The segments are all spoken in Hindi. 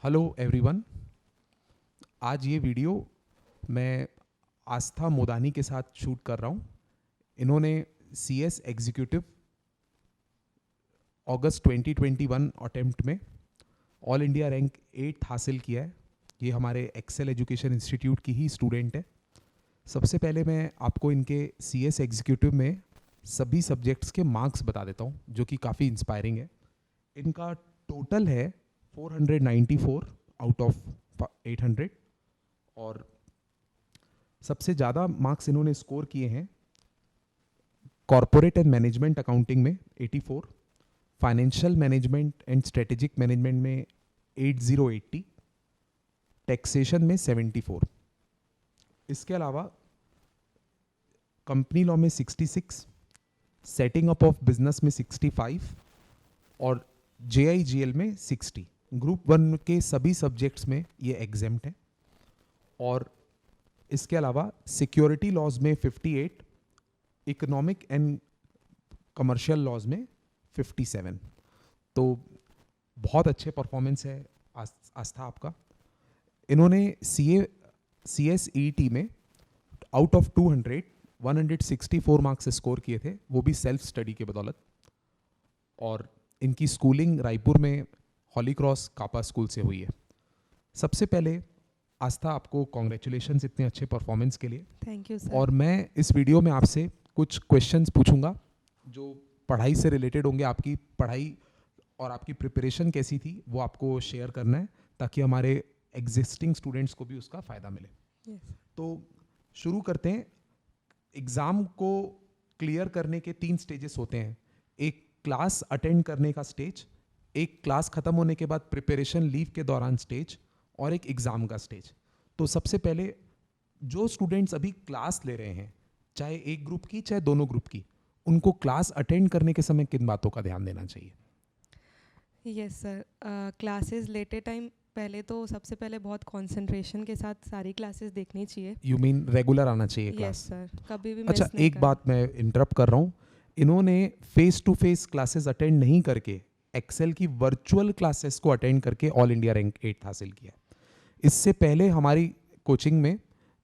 Hello everyone. आज ये वीडियो मैं आस्था मोदानी के साथ शूट कर रहा हूँ। इन्होंने CS एग्जीक्यूटिव अगस्त 2021 अटेम्प्ट में ऑल इंडिया रैंक 8 हासिल किया है। ये हमारे एक्सेल एजुकेशन इंस्टीट्यूट की ही स्टूडेंट है। सबसे पहले मैं आपको इनके CS एग्जीक्यूटिव में सभी सब्जेक्ट्स के मार्क्स बता देता हूँ, जो कि काफ़ी इंस्पायरिंग है। इनका टोटल है 494 आउट ऑफ 800 और सबसे ज़्यादा मार्क्स इन्होंने स्कोर किए हैं कॉरपोरेट एंड मैनेजमेंट अकाउंटिंग में 84, financial management and strategic management में 8080, टैक्सेशन में 74। इसके अलावा कंपनी लॉ में 66, सेटिंग अप ऑफ बिजनेस में 65 और JIGL में 60। ग्रुप 1 के सभी सब्जेक्ट्स में ये एग्जेम्प्ट है। और इसके अलावा सिक्योरिटी लॉज में 58, इकोनॉमिक एंड कमर्शियल लॉज में 57। तो बहुत अच्छे परफॉर्मेंस है आस्था आपका। इन्होंने CSET में आउट ऑफ 200 164 मार्क्स स्कोर किए थे, वो भी सेल्फ स्टडी के बदौलत। और इनकी स्कूलिंग रायपुर में हॉली क्रॉस कापा स्कूल से हुई है। सबसे पहले आस्था, आपको कॉन्ग्रेचुलेशंस इतने अच्छे परफॉर्मेंस के लिए। Thank you sir. और मैं इस वीडियो में आपसे कुछ क्वेश्चंस पूछूंगा जो पढ़ाई से रिलेटेड होंगे। आपकी पढ़ाई और आपकी प्रिपरेशन कैसी थी वो आपको शेयर करना है, ताकि हमारे एग्जिस्टिंग स्टूडेंट्स को भी उसका फ़ायदा मिले। yes. तो शुरू करते हैं। एग्ज़ाम को क्लियर करने के 3 स्टेजेस होते हैं। एक क्लास अटेंड करने का स्टेज, एक क्लास ख़त्म होने के बाद प्रिपरेशन लीव के दौरान स्टेज, और एक एग्ज़ाम का स्टेज। तो सबसे पहले जो स्टूडेंट्स अभी क्लास ले रहे हैं, चाहे एक ग्रुप की चाहे दोनों ग्रुप की, उनको क्लास अटेंड करने के समय किन बातों का ध्यान देना चाहिए? यस सर, क्लासेस लेते टाइम पहले तो सबसे पहले बहुत कंसंट्रेशन के साथ सारी क्लासेस देखनी चाहिए। यू मीन रेगुलर आना चाहिए क्लास? यस सर, कभी भी अच्छा, मिस नहीं एक बात मैं इंटरप्ट कर रहा हूँ। इन्होंने face to face classes attend नहीं करके एक्सेल की वर्चुअल क्लासेस को अटेंड करके ऑल इंडिया रैंक 8 हासिल किया। इससे पहले हमारी कोचिंग में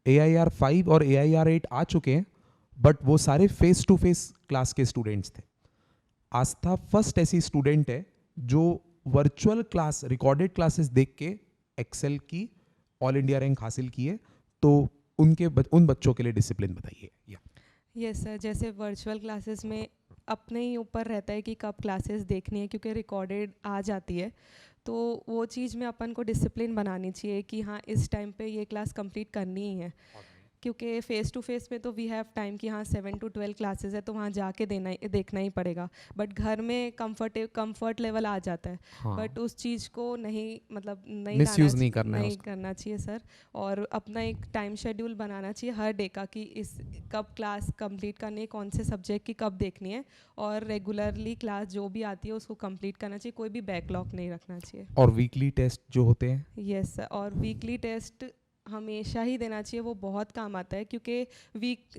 AIR 5 और AIR 8 आ चुके हैं, बट वो सारे फेस टू फेस क्लास के स्टूडेंट्स थे। आस्था फर्स्ट ऐसी स्टूडेंट है जो वर्चुअल क्लास, रिकॉर्डेड क्लासेस देख के एक्सेल की ऑल इंडिया रैंक हासिल की है। तो उन बच्चों के लिए डिसिप्लिन बताइए। यस सर, जैसे वर्चुअल क्लासेस में अपने ही ऊपर रहता है कि कब क्लासेस देखनी है, क्योंकि रिकॉर्डेड आ जाती है। तो वो चीज़ में अपन को डिसिप्लिन बनानी चाहिए कि हाँ, इस टाइम पे ये क्लास कंप्लीट करनी ही है। क्योंकि फ़ेस टू फेस में तो वी हैव टाइम कि हाँ 7 to 12 क्लासेस है, तो वहाँ जाके देखना ही पड़ेगा। बट घर में कंफर्ट लेवल आ जाता है। हाँ। बट उस चीज़ को नहीं मिसयूज़ नहीं करना है नहीं उसका। करना चाहिए सर। और अपना एक टाइम शेड्यूल बनाना चाहिए हर डे का कि इस कब क्लास कंप्लीट करनी है, कौन से सब्जेक्ट की कब देखनी है, और रेगुलरली क्लास जो भी आती है उसको कंप्लीट करना चाहिए। कोई भी बैकलॉग नहीं रखना चाहिए। और वीकली टेस्ट जो होते हैं? यस सर, और वीकली टेस्ट हमेशा ही देना चाहिए। वो बहुत काम आता है, क्योंकि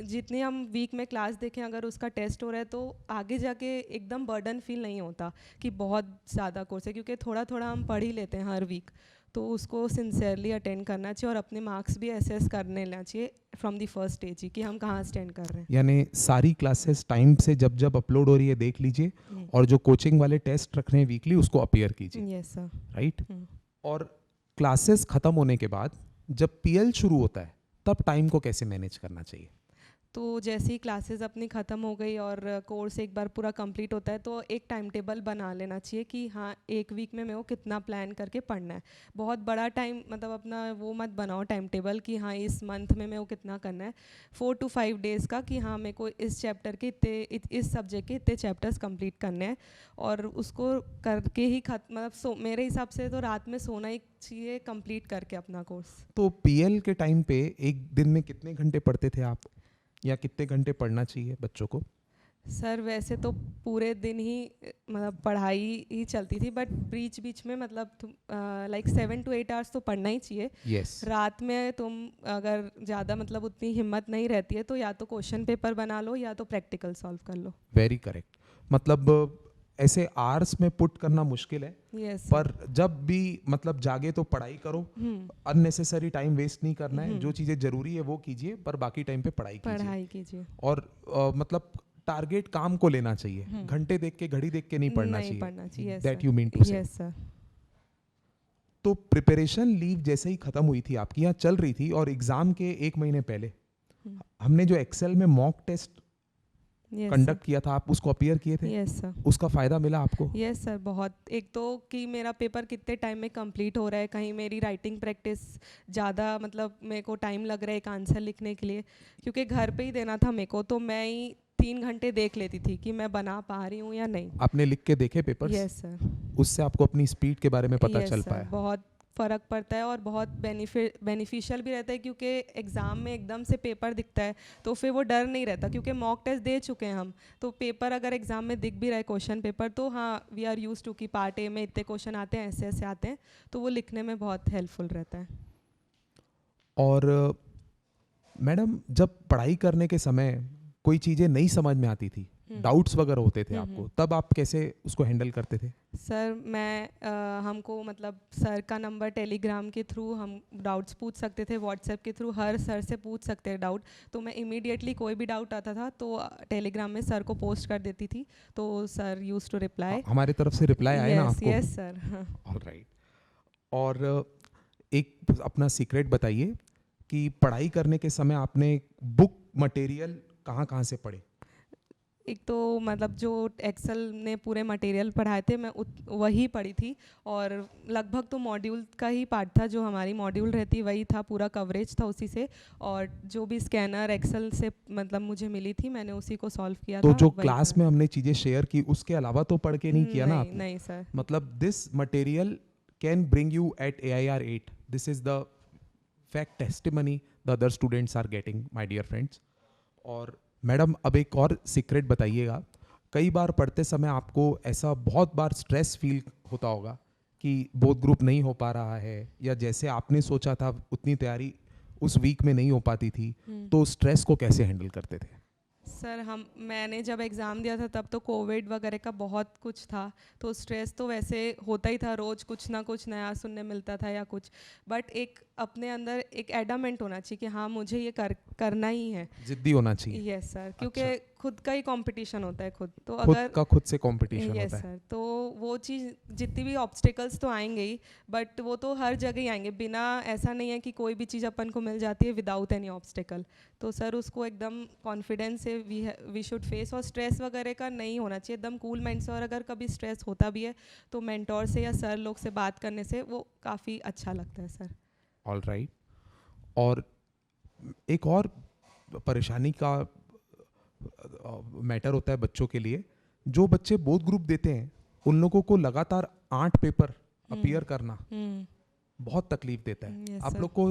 जितनी हम वीक में क्लास देखें, अगर उसका टेस्ट हो रहा है तो आगे जाके एकदम बर्डन फील नहीं होता कि बहुत ज़्यादा कोर्स है, क्योंकि थोड़ा थोड़ा हम पढ़ ही लेते हैं हर वीक। तो उसको सिंसियरली अटेंड करना चाहिए और अपने मार्क्स भी असेस कर लेना चाहिए फ्रॉम द फर्स्ट स्टेज ही कि हम कहाँ स्टैंड कर रहे हैं। यानी सारी क्लासेस टाइम से जब जब अपलोड हो रही है देख लीजिए, और जो कोचिंग वाले टेस्ट रख रहे हैं वीकली उसको अपीयर कीजिए। Yes sir. राइट। और क्लासेस खत्म होने के बाद जब PL शुरू होता है, तब टाइम को कैसे मैनेज करना चाहिए? तो जैसे ही क्लासेस अपनी ख़त्म हो गई और कोर्स एक बार पूरा कंप्लीट होता है, तो एक टाइम टेबल बना लेना चाहिए कि हाँ, एक वीक में मेरे को कितना प्लान करके पढ़ना है। बहुत बड़ा टाइम अपना वो मत बनाओ टाइम टेबल कि हाँ इस मंथ में मेरे को कितना करना है। 4 to 5 डेज़ का कि हाँ मेरे को इस चैप्टर के इस सब्जेक्ट के इतने चैप्टर्स कंप्लीट करने हैं, और उसको करके ही मेरे हिसाब से तो रात में सोना ही चाहिए कंप्लीट करके अपना कोर्स। तो PL के टाइम पे एक दिन में कितने घंटे पढ़ते थे आप, या कितने घंटे पढ़ना चाहिए बच्चों को? सर वैसे तो पूरे दिन ही पढ़ाई ही चलती थी, बट बीच में लाइक 7 to 8 आवर्स तो पढ़ना ही चाहिए। Yes. रात में तुम अगर ज़्यादा उतनी हिम्मत नहीं रहती है, तो या तो क्वेश्चन पेपर बना लो या तो प्रैक्टिकल सॉल्व कर लो। Very correct. मतलब ऐसे आवर्स में पुट करना मुश्किल है, यस पर जब भी मतलब जागे तो पढ़ाई करो, अननेसेसरी टाइम वेस्ट नहीं करना है, जो चीज़ें जरूरी है वो कीजिए, पर बाकी टाइम पे पढ़ाई कीजिए। पढ़ाई कीजिए, और मतलब टारगेट काम को लेना चाहिए, घंटे देख के घड़ी देख के नहीं पढ़ना नहीं पढ़ना चाहिए, चाहिए। yes that sir, you mean to say. Yes sir. तो प्रिपरेशन लीव जैसे ही खत्म हुई थी आपकी, यहाँ चल रही थी, और एग्जाम के 1 महीने पहले हमने जो एक्सेल में मॉक टेस्ट यस कंडक्ट किया था, आप उसको अपीयर किए थे, यस सर, उसका फायदा मिला आपको? यस सर बहुत। एक तो कि मेरा पेपर कितने टाइम में कंप्लीट हो रहा है, कहीं मेरी राइटिंग प्रैक्टिस ज़्यादा, मतलब मेरे को टाइम लग रहा है एक आंसर लिखने के लिए, क्योंकि घर पे ही देना था मेरे को, तो मैं ही 3 घंटे देख लेती थी कि मैं बना पा रही हूँ या नहीं। आपने लिख के देखे पेपर्स? यस सर, उससे आपको अपनी स्पीड के बारे में पता यस चल सर, पाया? बहुत फ़र्क पड़ता है और बहुत बेनिफिशियल भी रहता है, क्योंकि एग्ज़ाम में एकदम से पेपर दिखता है तो फिर वो डर नहीं रहता, क्योंकि मॉक टेस्ट दे चुके हैं हम, तो पेपर अगर एग्ज़ाम में दिख भी रहा है क्वेश्चन पेपर, तो हाँ वी आर यूज टू कि पार्ट ए में इतने क्वेश्चन आते हैं, ऐसे ऐसे आते हैं, तो वो लिखने में बहुत हेल्पफुल रहता है। और मैडम, जब पढ़ाई करने के समय कोई चीज़ें नहीं समझ में आती थी, डाउट्स वगैरह होते थे आपको, तब आप कैसे उसको हैंडल करते थे? सर मैं हमको मतलब सर का नंबर टेलीग्राम के थ्रू हम डाउट्स पूछ सकते थे, व्हाट्सएप के थ्रू हर सर से पूछ सकते हैं डाउट, तो मैं इमीडिएटली कोई भी डाउट आता था तो टेलीग्राम में सर को पोस्ट कर देती थी, तो सर यूज टू रिप्लाई। हमारी तरफ से रिप्लाई आया ना आपको? Yes sir. ऑलराइट। और एक अपना सीक्रेट बताइए कि पढ़ाई करने के समय आपने बुक मटेरियल कहाँ कहाँ से पढ़े? एक तो मतलब जो एक्सेल ने पूरे मटेरियल पढ़ाए थे मैं वही पढ़ी थी, और लगभग तो मॉड्यूल का ही पार्ट था, जो हमारी मॉड्यूल रहती वही था, पूरा कवरेज था उसी से, और जो भी स्कैनर एक्सेल से मतलब मुझे मिली थी मैंने उसी को सॉल्व किया तो था। जो क्लास में हमने चीज़ें शेयर की उसके अलावा तो पढ़ के नहीं किया ना आपने? नहीं सर। मतलब this material can bring you at AIR 8, this is the fact testimony the other students are getting, my dear friends. और मैडम, अब एक और सीक्रेट बताइएगा। कई बार पढ़ते समय आपको ऐसा बहुत बार स्ट्रेस फील होता होगा कि बोथ ग्रुप नहीं हो पा रहा है, या जैसे आपने सोचा था उतनी तैयारी उस वीक में नहीं हो पाती थी, तो स्ट्रेस को कैसे हैंडल करते थे? सर मैंने जब एग्ज़ाम दिया था तब तो कोविड वगैरह का बहुत कुछ था, तो स्ट्रेस तो वैसे होता ही था, रोज़ कुछ ना कुछ नया सुनने मिलता था या कुछ, बट एक अपने अंदर एक एडामेंट होना चाहिए कि हाँ मुझे ये करना ही है, जिद्दी होना चाहिए। यस सर, क्योंकि अच्छा। खुद का ही कंपटीशन होता है खुद, तो खुद अगर का खुद से कंपटीशन यस होता है। सर, तो वो चीज़ जितनी भी ऑब्स्टिकल्स तो आएंगे ही, बट वो तो हर जगह ही आएंगे, बिना ऐसा नहीं है कि कोई भी चीज़ अपन को मिल जाती है विदाउट एनी ऑब्स्टिकल, तो सर उसको एकदम कॉन्फिडेंस से वी शुड फेस, और स्ट्रेस वगैरह का नहीं होना चाहिए, एकदम कूल माइंड से, और अगर कभी स्ट्रेस होता भी है तो मेंटोर से या सर लोग से बात करने से वो काफ़ी अच्छा लगता है सर। All right. और एक और परेशानी का मैटर होता है बच्चों के लिए, जो बच्चे बोथ ग्रुप देते हैं उन लोगों को लगातार 8 पेपर अपीयर करना बहुत तकलीफ देता है। Yes, आप sir. लोग को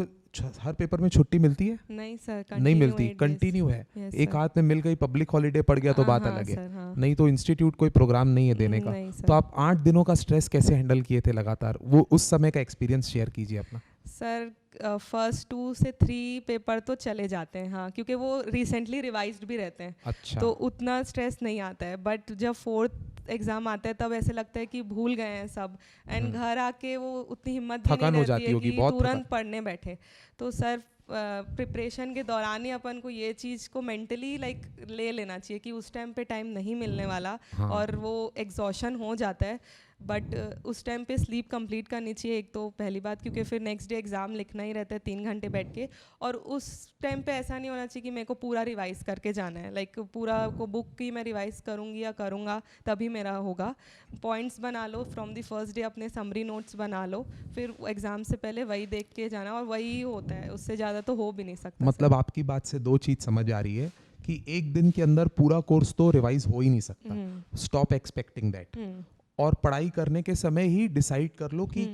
हर पेपर में छुट्टी मिलती है? नहीं सर, नहीं मिलती, 8 days। कंटिन्यू है। Yes, एक sir. हाथ में मिल गई, पब्लिक हॉलीडे पड़ गया तो बात हाँ, अलग है, सर, हाँ। नहीं तो इंस्टीट्यूट कोई प्रोग्राम नहीं है देने का। नहीं सर। तो आप 8 दिनों का स्ट्रेस कैसे हैंडल किए थे लगातार, वो उस समय का एक्सपीरियंस शेयर कीजिए अपना। सर फर्स्ट 2 से 3 पेपर तो चले जाते हैं, हाँ, क्योंकि वो रिसेंटली रिवाइज्ड भी रहते हैं, अच्छा। तो उतना स्ट्रेस नहीं आता है, बट जब 4th एग्ज़ाम आता है तब ऐसे लगता है कि भूल गए हैं सब, एंड घर आके वो उतनी हिम्मत भी थकान नहीं हो रहती जाती है होगी, कि बहुत तुरंत थकान। पढ़ने बैठे, तो सर प्रिपरेशन के दौरान ही अपन को ये चीज़ को मेंटली लाइक ले लेना चाहिए कि उस टाइम पे टाइम नहीं मिलने वाला, हाँ। और वो एग्जॉशन हो जाता है, बट उस टाइम पे स्लीप कंप्लीट करनी चाहिए, एक तो पहली बात, क्योंकि फिर नेक्स्ट डे एग्ज़ाम लिखना ही रहता है 3 घंटे बैठ के, और उस टाइम पे ऐसा नहीं होना चाहिए कि मेरे को पूरा रिवाइज़ करके जाना है, लाइक पूरा को बुक की मैं रिवाइज़ करूँगी या करूँगा तभी मेरा होगा। पॉइंट्स बना लो फ्रॉम द फर्स्ट डे, अपने समरी नोट्स बना लो, फिर एग्ज़ाम से पहले वही देख के जाना, और वही होता है, उससे ज़्यादा तो हो भी नहीं सकता। मतलब आपकी बात से 2 चीज़ समझ आ रही है कि एक दिन के अंदर पूरा कोर्स तो रिवाइज हो ही नहीं सकता, स्टॉप एक्सपेक्टिंग दैट, और पढ़ाई करने के समय ही डिसाइड कर लो कि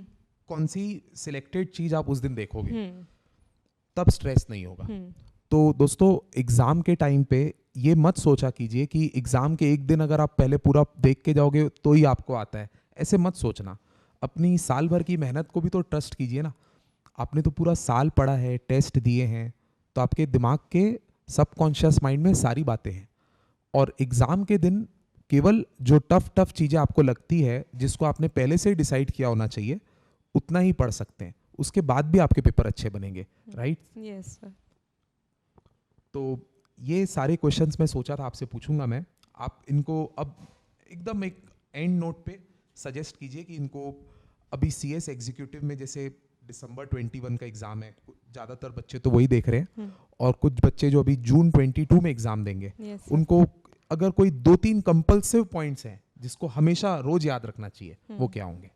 कौन सी सिलेक्टेड चीज़ आप उस दिन देखोगे, तब स्ट्रेस नहीं होगा। तो दोस्तों, एग्ज़ाम के टाइम पे ये मत सोचा कीजिए कि एग्ज़ाम के एक दिन अगर आप पहले पूरा देख के जाओगे तो ही आपको आता है, ऐसे मत सोचना। अपनी साल भर की मेहनत को भी तो ट्रस्ट कीजिए ना। आपने तो पूरा साल पढ़ा है, टेस्ट दिए हैं, तो आपके दिमाग के सबकॉन्शियस माइंड में सारी बातें हैं, और एग्ज़ाम के दिन केवल जो टफ चीज़ें आपको लगती है, जिसको आपने पहले से डिसाइड किया होना चाहिए, उतना ही पढ़ सकते हैं, उसके बाद भी आपके पेपर अच्छे बनेंगे, राइट? Yes sir. तो ये सारे क्वेश्चंस मैं सोचा था आपसे पूछूंगा मैं। आप इनको अब एकदम एक एंड नोट पे सजेस्ट कीजिए कि इनको अभी CS एग्जीक्यूटिव में जैसे दिसंबर 21 का एग्ज़ाम है, ज़्यादातर बच्चे तो वही देख रहे हैं, और कुछ बच्चे जो अभी जून 22 में एग्ज़ाम देंगे, यस उनको अगर कोई 2-3 कंपल्सिव पॉइंट्स हैं जिसको हमेशा रोज याद रखना चाहिए, वो क्या होंगे?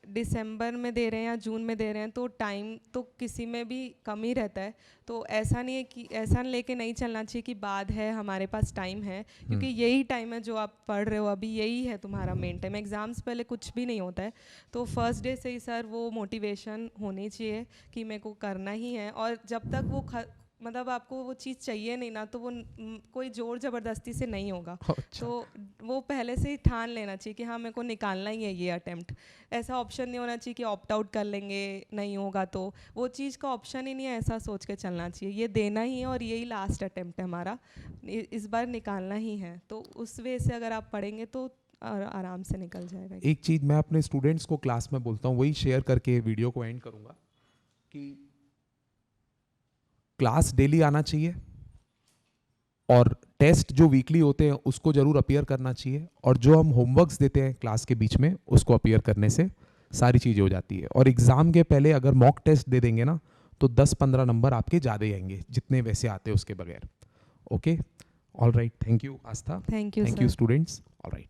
दिसंबर में दे रहे हैं या जून में दे रहे हैं तो टाइम तो किसी में भी कम ही रहता है, तो ऐसा नहीं है कि ऐसा लेके नहीं चलना चाहिए कि बाद है, हमारे पास टाइम है, क्योंकि यही टाइम है जो आप पढ़ रहे हो अभी, यही है तुम्हारा मेन टाइम। एग्ज़ाम्स पहले कुछ भी नहीं होता है, तो फर्स्ट डे से ही सर वो मोटिवेशन होनी चाहिए कि मेरे को करना ही है, और जब तक वो मतलब आपको वो चीज़ चाहिए नहीं ना, तो वो कोई जोर ज़बरदस्ती से नहीं होगा। अच्छा। तो वो पहले से ही ठान लेना चाहिए कि हाँ मेरे को निकालना ही है ये अटेम्प्ट। ऐसा ऑप्शन नहीं होना चाहिए कि ऑप्ट आउट कर लेंगे, नहीं होगा, तो वो चीज़ का ऑप्शन ही नहीं है, ऐसा सोच के चलना चाहिए ये देना ही है और यही लास्ट अटेम्प्ट है हमारा, इस बार निकालना ही है। तो उस वे से अगर आप पढ़ेंगे तो आराम से निकल जाएगा। एक चीज़ मैं अपने स्टूडेंट्स को क्लास में बोलता हूँ, वही शेयर करके वीडियो को एंड करूँगा, कि क्लास डेली आना चाहिए, और टेस्ट जो वीकली होते हैं उसको जरूर अपीयर करना चाहिए, और जो हम होमवर्क्स देते हैं क्लास के बीच में उसको अपीयर करने से सारी चीज़ें हो जाती है। और एग्ज़ाम के पहले अगर मॉक टेस्ट दे देंगे ना, तो 10-15 नंबर आपके ज़्यादा ही आएंगे जितने वैसे आते हैं उसके बगैर। Okay, all right, thank you Aastha, thank you thank you students, all right.